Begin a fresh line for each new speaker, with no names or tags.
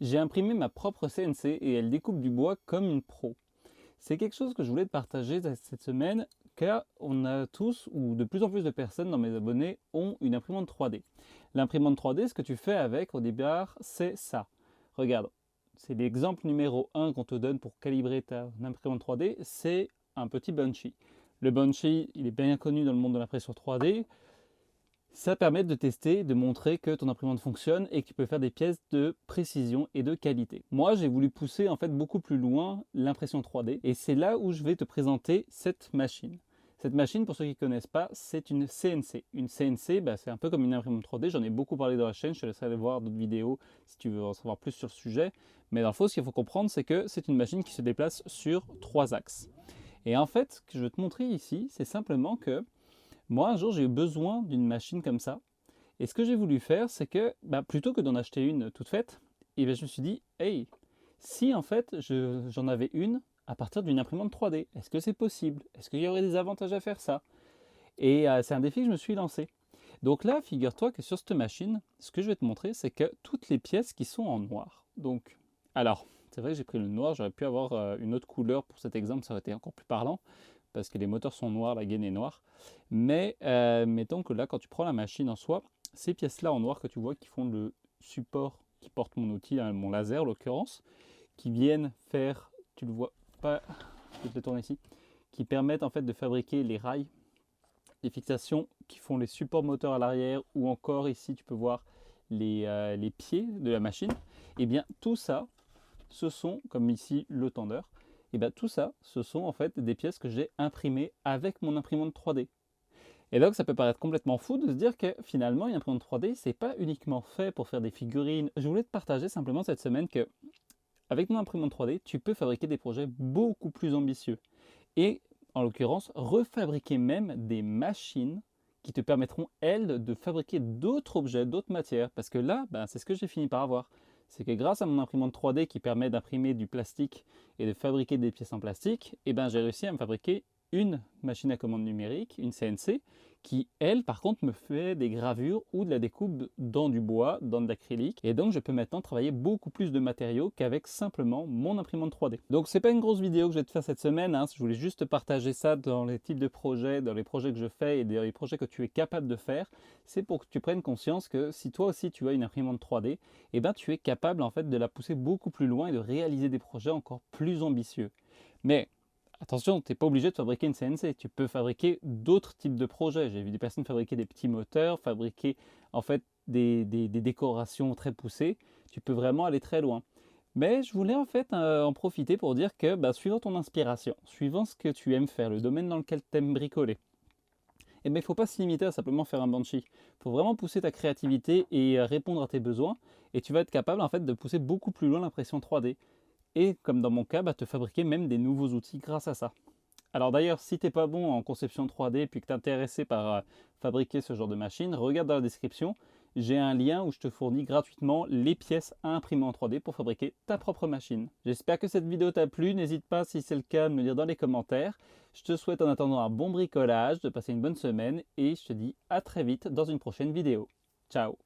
J'ai imprimé ma propre CNC et elle découpe du bois comme une pro. C'est quelque chose que je voulais te partager cette semaine car on a tous ou de plus en plus de personnes dans mes abonnés ont une imprimante 3D. L'imprimante 3D, ce que tu fais avec au départ, c'est ça. Regarde, c'est l'exemple numéro 1 qu'on te donne pour calibrer ta imprimante 3D, c'est un petit Bunchy. Le Bunchy, il est bien connu dans le monde de l'impression 3D. Ça permet de tester, de montrer que ton imprimante fonctionne et que tu peux faire des pièces de précision et de qualité. Moi, j'ai voulu pousser en fait beaucoup plus loin l'impression 3D et c'est là où je vais te présenter cette machine. Cette machine, pour ceux qui ne connaissent pas, c'est une CNC. Une CNC, c'est un peu comme une imprimante 3D. J'en ai beaucoup parlé dans la chaîne. Je te laisserai aller voir d'autres vidéos si tu veux en savoir plus sur le sujet. Mais dans le fond, ce qu'il faut comprendre, c'est que c'est une machine qui se déplace sur 3 axes. Et en fait, ce que je vais te montrer ici, c'est simplement que moi, un jour, j'ai eu besoin d'une machine comme ça. Et ce que j'ai voulu faire, c'est que plutôt que d'en acheter une toute faite, je me suis dit, hey, si en fait j'en avais une à partir d'une imprimante 3D, est-ce que c'est possible? Est-ce qu'il y aurait des avantages à faire ça? Et c'est un défi que je me suis lancé. Donc là, figure-toi que sur cette machine, ce que je vais te montrer, c'est que toutes les pièces qui sont en noir. Donc, alors, c'est vrai que j'ai pris le noir, j'aurais pu avoir une autre couleur pour cet exemple, ça aurait été encore plus parlant parce que les moteurs sont noirs, la gaine est noire. Mais mettons que là, quand tu prends la machine en soi, ces pièces-là en noir que tu vois qui font le support qui porte mon outil, mon laser en l'occurrence, qui viennent faire, tu le vois pas, je vais te le tourner ici, qui permettent en fait de fabriquer les rails, les fixations qui font les supports moteurs à l'arrière, ou encore ici tu peux voir les pieds de la machine. Et bien tout ça, ce sont, comme ici le tendeur, et bien tout ça, ce sont en fait des pièces que j'ai imprimées avec mon imprimante 3D. Et donc ça peut paraître complètement fou de se dire que finalement une imprimante 3D, c'est pas uniquement fait pour faire des figurines. Je voulais te partager simplement cette semaine que avec mon imprimante 3D, tu peux fabriquer des projets beaucoup plus ambitieux. Et en l'occurrence, refabriquer même des machines qui te permettront, elles, de fabriquer d'autres objets, d'autres matières. Parce que là, c'est ce que j'ai fini par avoir. C'est que grâce à mon imprimante 3D qui permet d'imprimer du plastique et de fabriquer des pièces en plastique, j'ai réussi à me fabriquer une machine à commande numérique, une CNC, qui, elle, par contre, me fait des gravures ou de la découpe dans du bois, dans de l'acrylique. Et donc, je peux maintenant travailler beaucoup plus de matériaux qu'avec simplement mon imprimante 3D. Donc, c'est pas une grosse vidéo que je vais te faire cette semaine. Je voulais juste partager ça dans les types de projets, dans les projets que je fais et dans les projets que tu es capable de faire. C'est pour que tu prennes conscience que si toi aussi tu as une imprimante 3D, tu es capable en fait de la pousser beaucoup plus loin et de réaliser des projets encore plus ambitieux. Mais attention, tu n'es pas obligé de fabriquer une CNC, tu peux fabriquer d'autres types de projets. J'ai vu des personnes fabriquer des petits moteurs, fabriquer en fait des décorations très poussées. Tu peux vraiment aller très loin. Mais je voulais en fait en profiter pour dire que suivant ton inspiration, suivant ce que tu aimes faire, le domaine dans lequel tu aimes bricoler, il ne faut pas se limiter à simplement faire un Banshee. Il faut vraiment pousser ta créativité et répondre à tes besoins. Et tu vas être capable en fait de pousser beaucoup plus loin l'impression 3D et comme dans mon cas, te fabriquer même des nouveaux outils grâce à ça. Alors d'ailleurs, si tu n'es pas bon en conception 3D puis que tu es intéressé par fabriquer ce genre de machine, regarde dans la description, j'ai un lien où je te fournis gratuitement les pièces à imprimer en 3D pour fabriquer ta propre machine. J'espère que cette vidéo t'a plu, n'hésite pas si c'est le cas à me le dire dans les commentaires. Je te souhaite en attendant un bon bricolage, de passer une bonne semaine et je te dis à très vite dans une prochaine vidéo. Ciao!